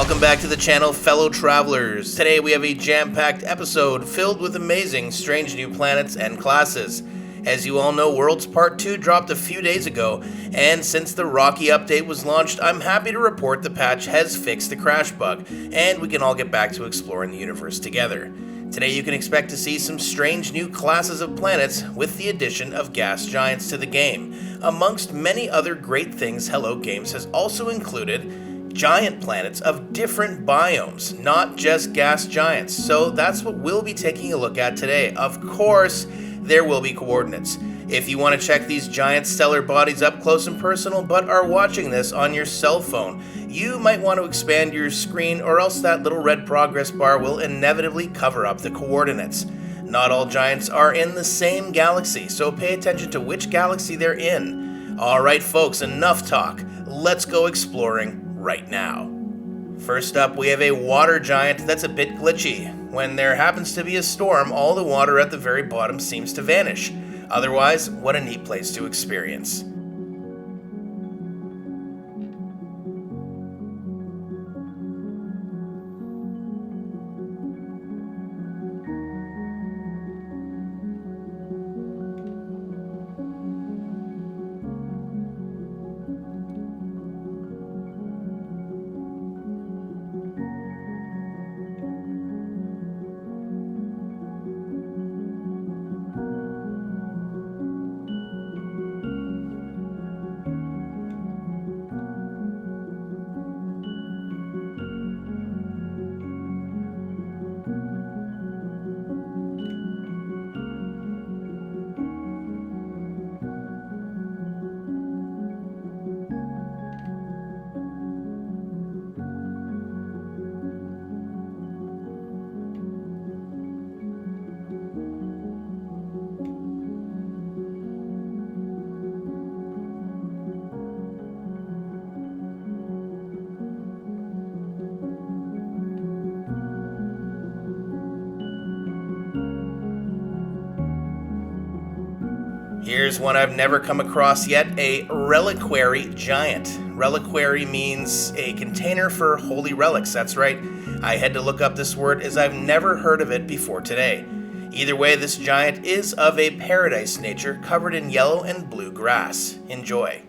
Welcome back to the channel, fellow travelers. Today we have a jam-packed episode filled with amazing, strange new planets and classes. As you all know, Worlds Part 2 dropped a few days ago, and since the Rocky update was launched, I'm happy to report the patch has fixed the crash bug, and we can all get back to exploring the universe together. Today you can expect to see some strange new classes of planets with the addition of gas giants to the game. Amongst many other great things, Hello Games has also included giant planets of different biomes, not just gas giants. So that's what we'll be taking a look at today. Of course, there will be coordinates. If you want to check these giant stellar bodies up close and personal but are watching this on your cell phone, you might want to expand your screen, or else that little red progress bar will inevitably cover up the coordinates. Not all giants are in the same galaxy, so pay attention to which galaxy they're in. Alright folks, enough talk. Let's go exploring right now. First up, we have a water giant that's a bit glitchy. When there happens to be a storm, all the water at the very bottom seems to vanish. Otherwise, what a neat place to experience. Here's one I've never come across yet, a Reliquary giant. Reliquary means a container for holy relics, that's right. I had to look up this word as I've never heard of it before today. Either way, this giant is of a paradise nature covered in yellow and blue grass. Enjoy.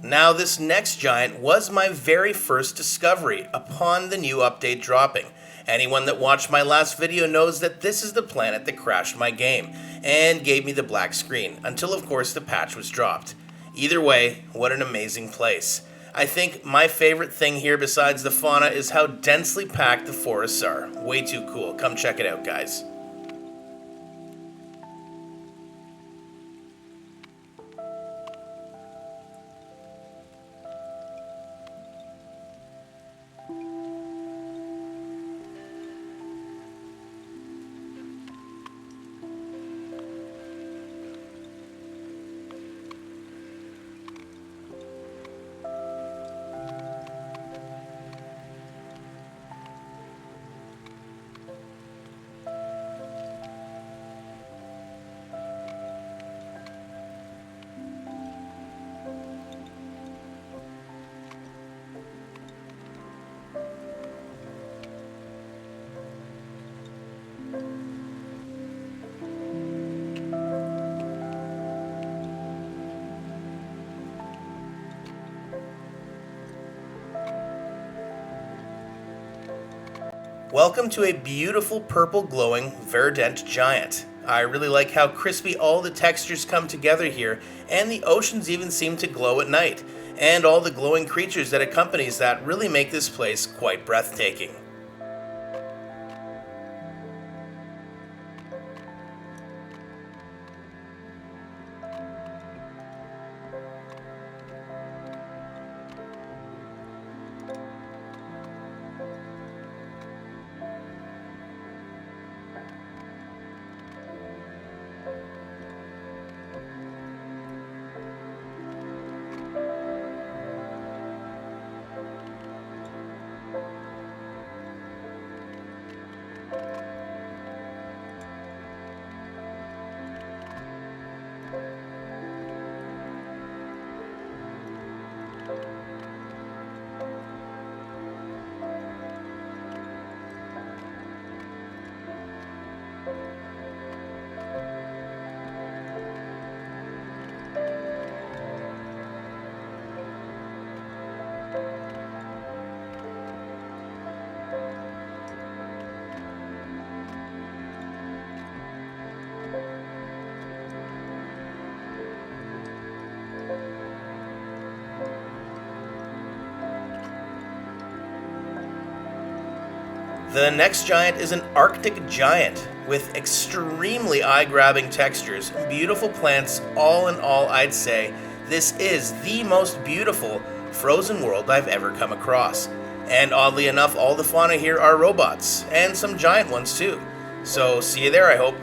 Now, this next giant was my very first discovery upon the new update dropping. Anyone that watched my last video knows that this is the planet that crashed my game and gave me the black screen, until of course the patch was dropped. Either way, what an amazing place. I think my favorite thing here besides the fauna is how densely packed the forests are. Way too cool. Come check it out, guys. Welcome to a beautiful purple glowing verdant giant. I really like how crispy all the textures come together here, and the oceans even seem to glow at night. and all the glowing creatures that accompanies that really make this place quite breathtaking. The next giant is an Arctic giant with extremely eye-grabbing textures, beautiful plants. All in all, I'd say this is the most beautiful frozen world I've ever come across. And oddly enough, all the fauna here are robots, and some giant ones too. So see you there, I hope.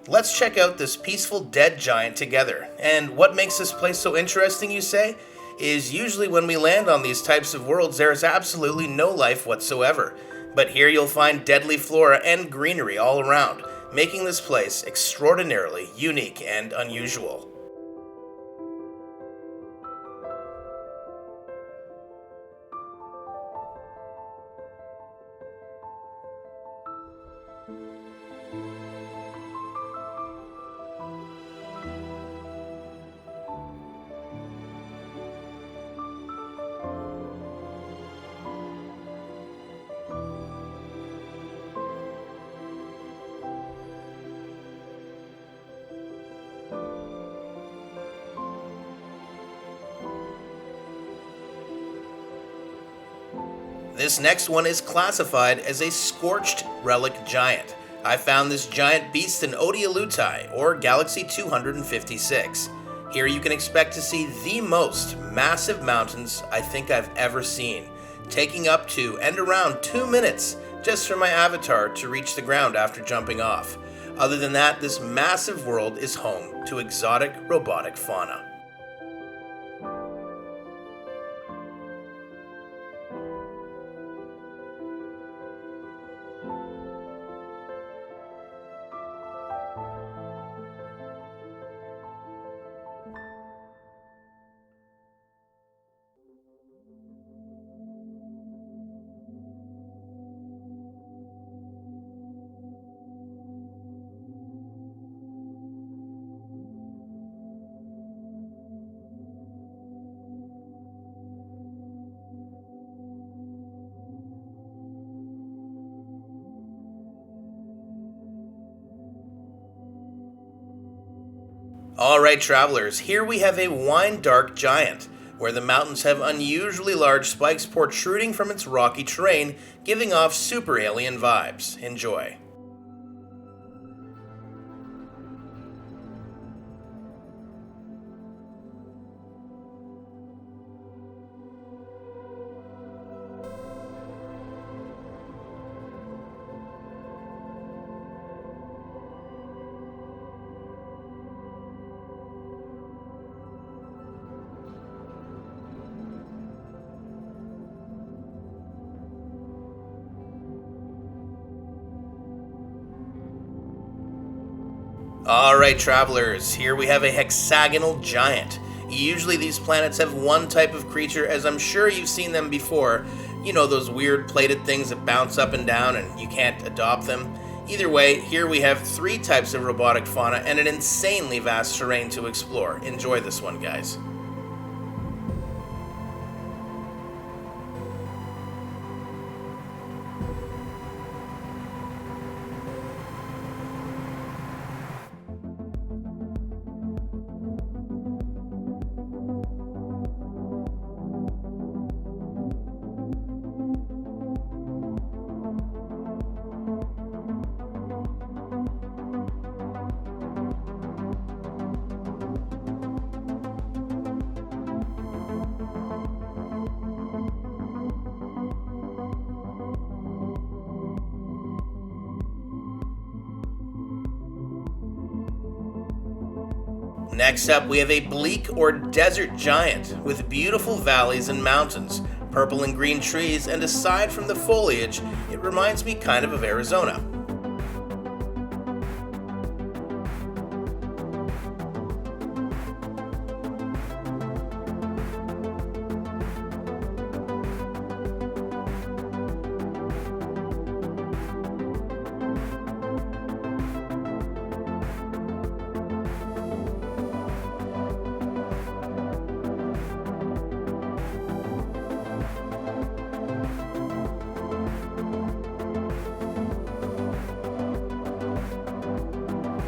Let's check out this peaceful dead giant together. And what makes this place so interesting, you say, is usually when we land on these types of worlds there is absolutely no life whatsoever. But here you'll find deadly flora and greenery all around, making this place extraordinarily unique and unusual. This next one is classified as a Scorched relic giant. I found this giant beast in Odialutai, or Galaxy 256. Here you can expect to see the most massive mountains I think I've ever seen, taking up to and around 2 minutes just for my avatar to reach the ground after jumping off. Other than that, this massive world is home to exotic robotic fauna. Alright travelers, here we have a wine dark giant, where the mountains have unusually large spikes protruding from its rocky terrain, giving off super alien vibes. Enjoy. Alright travelers, here we have a hexagonal giant. Usually these planets have one type of creature, as I'm sure you've seen them before. You know, those weird plated things that bounce up and down and you can't adopt them. Either way, here we have 3 types of robotic fauna and an insanely vast terrain to explore. Enjoy this one, guys. Next up, we have a bleak or desert giant with beautiful valleys and mountains, purple and green trees, and aside from the foliage, it reminds me kind of Arizona.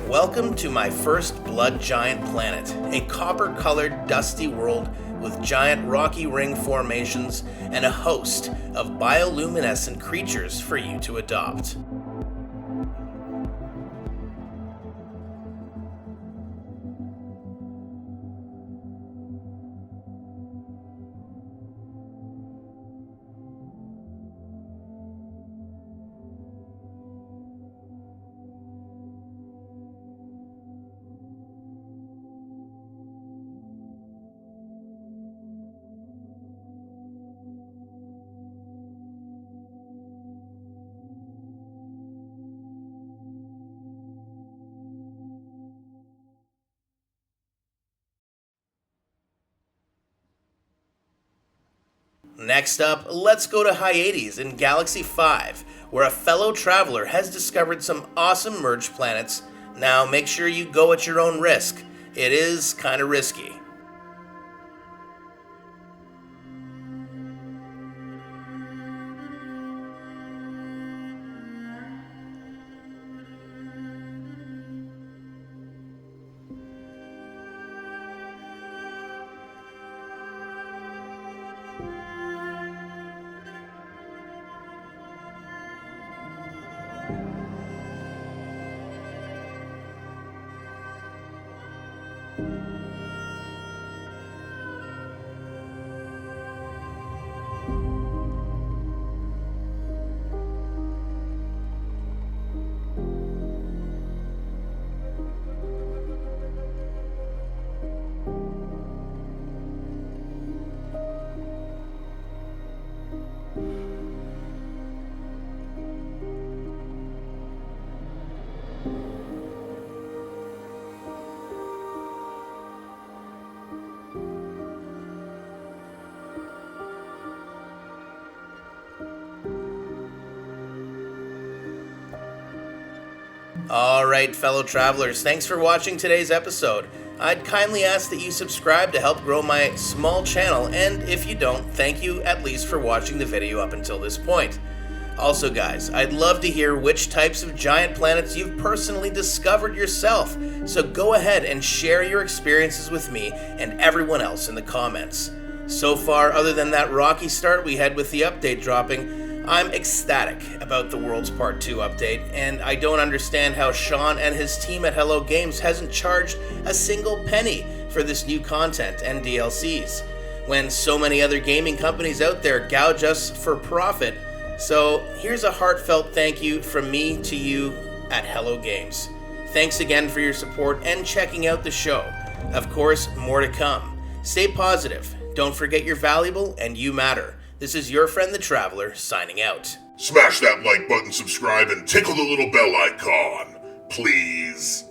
Welcome to my first blood giant planet, a copper-colored dusty world with giant rocky ring formations and a host of bioluminescent creatures for you to adopt. Next up, let's go to Hyades in Galaxy 5, where a fellow traveler has discovered some awesome merged planets. Now make sure you go at your own risk. It is kinda risky. Alright, fellow travelers, thanks for watching today's episode. I'd kindly ask that you subscribe to help grow my small channel, and if you don't, thank you at least for watching the video up until this point. Also guys, I'd love to hear which types of giant planets you've personally discovered yourself, so go ahead and share your experiences with me and everyone else in the comments. So far, other than that rocky start we had with the update dropping, I'm ecstatic about the World's Part 2 update, and I don't understand how Sean and his team at Hello Games hasn't charged a single penny for this new content and DLCs, when so many other gaming companies out there gouge us for profit. So here's a heartfelt thank you from me to you at Hello Games. Thanks again for your support and checking out the show. Of course, more to come. Stay positive, don't forget you're valuable and you matter. This is your friend the Traveler, signing out. Smash that like button, subscribe, and tickle the little bell icon, please.